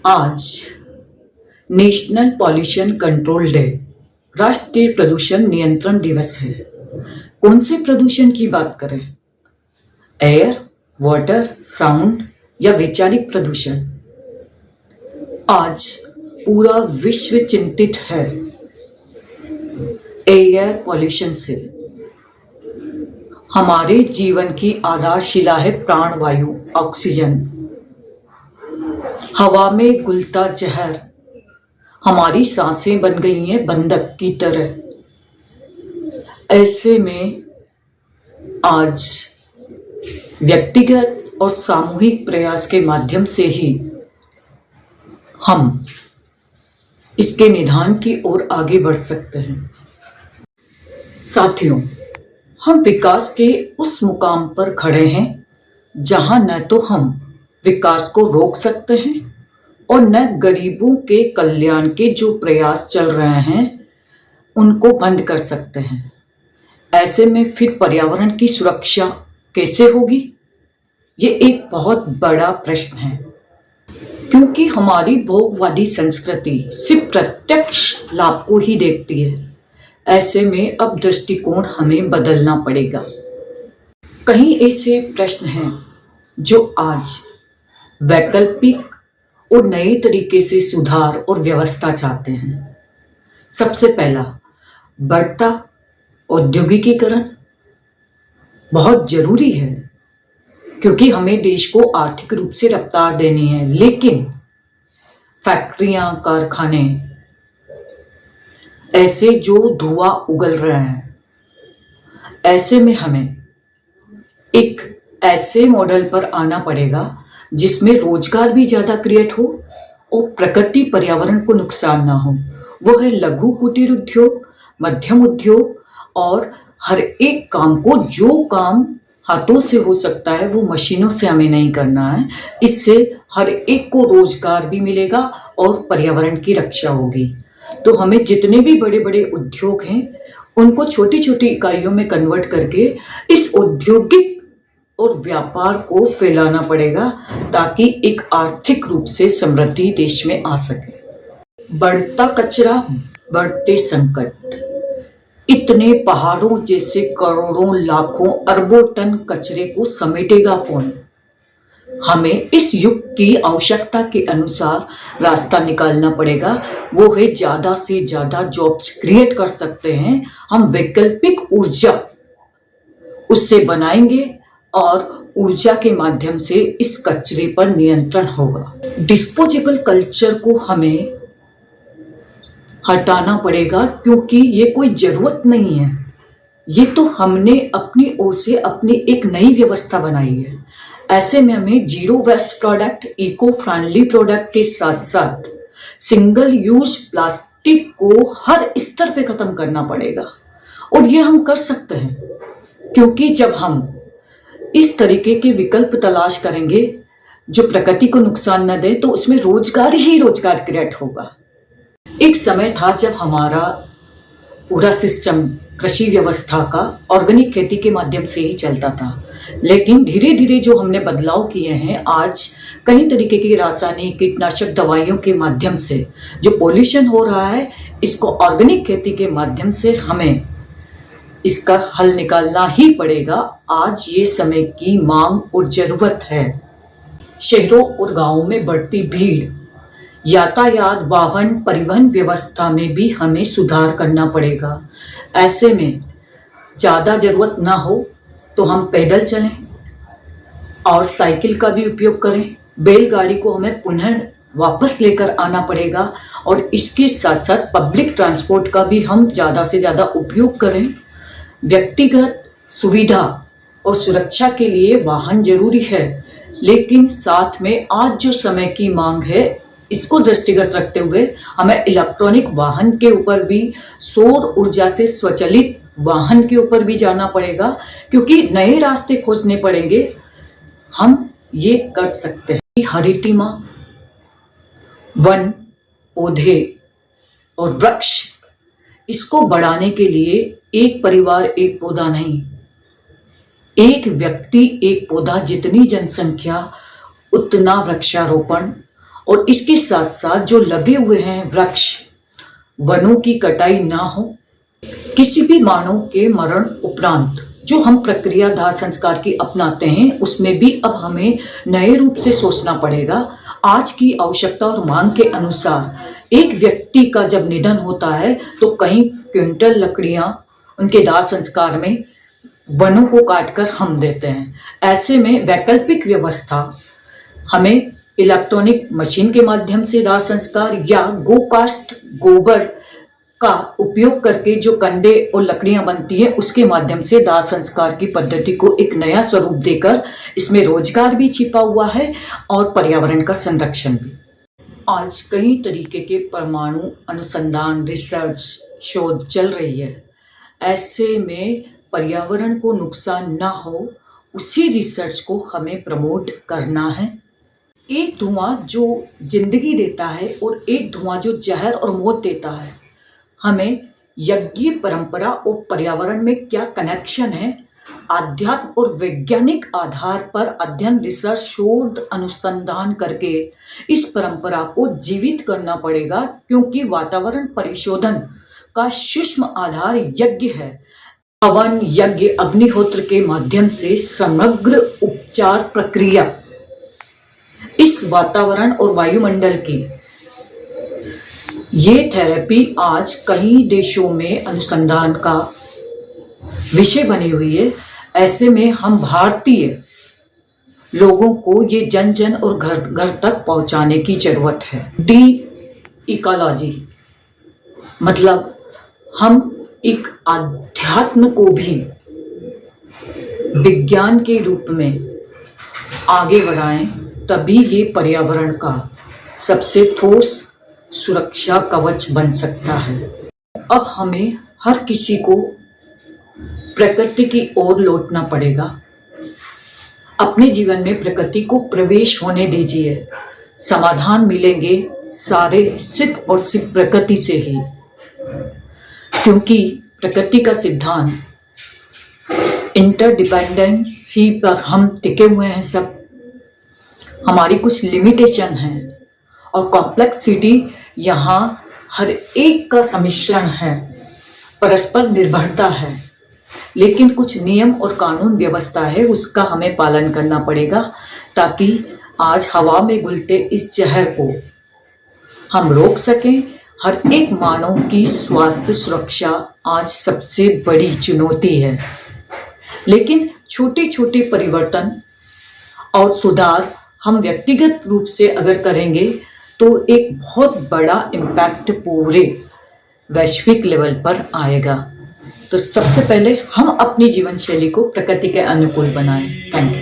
आज national pollution control day, राष्ट्रीय प्रदूषण नियंत्रण दिवस है। कौन से प्रदूषण की बात करें? एयर, वाटर, साउंड या वैचारिक प्रदूषण? आज पूरा विश्व चिंतित है एयर पॉल्यूशन से। हमारे जीवन की आधारशिला है प्राणवायु, ऑक्सीजन। हवा में घुलता जहर, हमारी सांसें बन गई हैं बंधक की तरह। ऐसे में आज व्यक्तिगत और सामूहिक प्रयास के माध्यम से ही हम इसके निदान की ओर आगे बढ़ सकते हैं। साथियों, हम विकास के उस मुकाम पर खड़े हैं जहां न तो हम विकास को रोक सकते हैं और न गरीबों के कल्याण के जो प्रयास चल रहे हैं उनको बंद कर सकते हैं। ऐसे में फिर पर्यावरण की सुरक्षा कैसे होगी? ये एक बहुत बड़ा प्रश्न है, क्योंकि हमारी भोगवादी संस्कृति सिर्फ प्रत्यक्ष लाभ को ही देखती है। ऐसे में अब दृष्टिकोण हमें बदलना पड़ेगा। कई ऐसे प्रश्न हैं जो आज वैकल्पिक और नए तरीके से सुधार और व्यवस्था चाहते हैं। सबसे पहला, बढ़ता औद्योगिकीकरण बहुत जरूरी है, क्योंकि हमें देश को आर्थिक रूप से रफ्तार देनी है। लेकिन फैक्ट्रियां, कारखाने ऐसे जो धुआं उगल रहे हैं, ऐसे में हमें एक ऐसे मॉडल पर आना पड़ेगा जिसमें रोजगार भी ज्यादा क्रिएट हो और प्रकृति पर्यावरण को नुकसान ना हो। वो है लघु कुटीर उद्योग, मध्यम उद्योग, और हर एक काम को, जो काम हाथों से हो सकता है वो मशीनों से हमें नहीं करना है। इससे हर एक को रोजगार भी मिलेगा और पर्यावरण की रक्षा होगी। तो हमें जितने भी बड़े बड़े उद्योग हैं उनको छोटी छोटी इकाइयों में कन्वर्ट करके इस औद्योगिक और व्यापार को फैलाना पड़ेगा, ताकि एक आर्थिक रूप से समृद्धि देश में आ सके। बढ़ता कचरा, बढ़ते संकट। इतने पहाड़ों जैसे करोड़ों, लाखों, अरबों टन कचरे को समेटेगा कौन? हमें इस युग की आवश्यकता के अनुसार रास्ता निकालना पड़ेगा। वो है ज्यादा से ज्यादा जॉब्स क्रिएट कर सकते हैं हम वैकल्पिक ऊर्जा उससे बनाएंगे और ऊर्जा के माध्यम से इस कचरे पर नियंत्रण होगा। डिस्पोजेबल कल्चर को हमें हटाना पड़ेगा, क्योंकि ये कोई जरूरत नहीं है। ये तो हमने अपनी ओर से अपनी एक नई व्यवस्था बनाई है। ऐसे में हमें zero waste product, eco friendly product के साथ साथ सिंगल यूज प्लास्टिक को हर स्तर पे खत्म करना पड़ेगा। और ये हम कर सकते हैं, क्योंकि जब हम इस तरीके के विकल्प तलाश करेंगे जो प्रकृति को नुकसान न दे, तो उसमें रोजगार ही रोजगार क्रिएट होगा। एक समय था जब हमारा पूरा सिस्टम कृषि व्यवस्था का ऑर्गेनिक खेती के माध्यम से ही चलता था, लेकिन धीरे धीरे जो हमने बदलाव किए हैं, आज कई तरीके की रासायनिक कीटनाशक दवाइयों के माध्यम से जो पोल्यूशन हो रहा है, इसको ऑर्गेनिक खेती के माध्यम से हमें इसका हल निकालना ही पड़ेगा। आज ये समय की मांग और जरूरत है। शहरों और गांवों में बढ़ती भीड़, यातायात, वाहन परिवहन व्यवस्था में भी हमें सुधार करना पड़ेगा। ऐसे में ज्यादा जरूरत ना हो तो हम पैदल चलें और साइकिल का भी उपयोग करें। बैलगाड़ी को हमें पुनः वापस लेकर आना पड़ेगा, और इसके साथ साथ पब्लिक ट्रांसपोर्ट का भी हम ज्यादा से ज्यादा उपयोग करें। व्यक्तिगत सुविधा और सुरक्षा के लिए वाहन जरूरी है, लेकिन साथ में आज जो समय की मांग है, इसको दृष्टिगत रखते हुए हमें इलेक्ट्रॉनिक वाहन के ऊपर भी, सौर ऊर्जा से स्वचालित वाहन के ऊपर भी जाना पड़ेगा, क्योंकि नए रास्ते खोजने पड़ेंगे। हम ये कर सकते हैं। हरितिमा, वन, पौधे और वृक्ष, इसको बढ़ाने के लिए एक परिवार एक पौधा नहीं, एक व्यक्ति एक पौधा, जितनी जनसंख्या उतना वृक्षारोपण और इसके साथ साथ जो लगे हुए हैं वृक्ष, वनों की कटाई ना हो। किसी भी मानव के मरण उपरांत जो हम प्रक्रिया दाह संस्कार की अपनाते हैं, उसमें भी अब हमें नए रूप से सोचना पड़ेगा। आज की आवश्यकता और मांग के अनुसार एक व्यक्ति का जब निधन होता है तो कई क्विंटल लकड़ियां उनके दाह संस्कार में वनों को काटकर हम देते हैं। ऐसे में वैकल्पिक व्यवस्था हमें इलेक्ट्रॉनिक मशीन के माध्यम से दाह संस्कार या गोकास्ट गोबर का उपयोग करके जो कंडे और लकड़ियां बनती है उसके माध्यम से दाह संस्कार की पद्धति को एक नया स्वरूप देकर इसमें रोजगार भी छिपा हुआ है और पर्यावरण का संरक्षण भी। आज कई तरीके के परमाणु अनुसंधान, रिसर्च, शोध चल रही है। ऐसे में पर्यावरण को नुकसान ना हो, उसी रिसर्च को हमें प्रमोट करना है। एक धुआं जो जिंदगी देता है और एक धुआं जो जहर और मौत देता है। हमें यज्ञ परंपरा और पर्यावरण में क्या कनेक्शन है, आध्यात्म और वैज्ञानिक आधार पर अध्ययन, रिसर्च, शोध, अनुसंधान करके इस परंपरा को जीवित करना पड़ेगा, क्योंकि वातावरण परिशोधन का सूक्ष्म आधार यज्ञ है। हवन, यज्ञ, अग्निहोत्र के माध्यम से समग्र उपचार प्रक्रिया इस वातावरण और वायुमंडल की ये थेरेपी आज कई देशों में अनुसंधान का विषय बनी हुई है। ऐसे में हम भारतीय लोगों को ये जन जन और घर घर तक पहुंचाने की जरूरत है। डी इकोलॉजी मतलब हम एक आध्यात्म को भी विज्ञान के रूप में आगे बढ़ाएं, तभी ये पर्यावरण का सबसे ठोस सुरक्षा कवच बन सकता है। अब हमें हर किसी को प्रकृति की ओर लौटना पड़ेगा। अपने जीवन में प्रकृति को प्रवेश होने दीजिए। समाधान मिलेंगे सारे सिर्फ और सिर्फ प्रकृति से ही, क्योंकि प्रकृति का सिद्धांत इंटरडिपेंडेंसी पर हम टिके हुए हैं। सब हमारी कुछ लिमिटेशन है और कॉम्प्लेक्सिटी यहाँ हर एक का सम्मिश्रण है, परस्पर निर्भरता है, लेकिन कुछ नियम और कानून व्यवस्था है, उसका हमें पालन करना पड़ेगा, ताकि आज हवा में घुलते इस जहर को हम रोक सकें। हर एक मानव की स्वास्थ्य सुरक्षा आज सबसे बड़ी चुनौती है, लेकिन छोटे छोटे परिवर्तन और सुधार हम व्यक्तिगत रूप से अगर करेंगे तो एक बहुत बड़ा इम्पैक्ट पूरे वैश्विक लेवल पर आएगा। तो सबसे पहले हम अपनी जीवन शैली को प्रकृति के अनुकूल बनाएं। Thank you.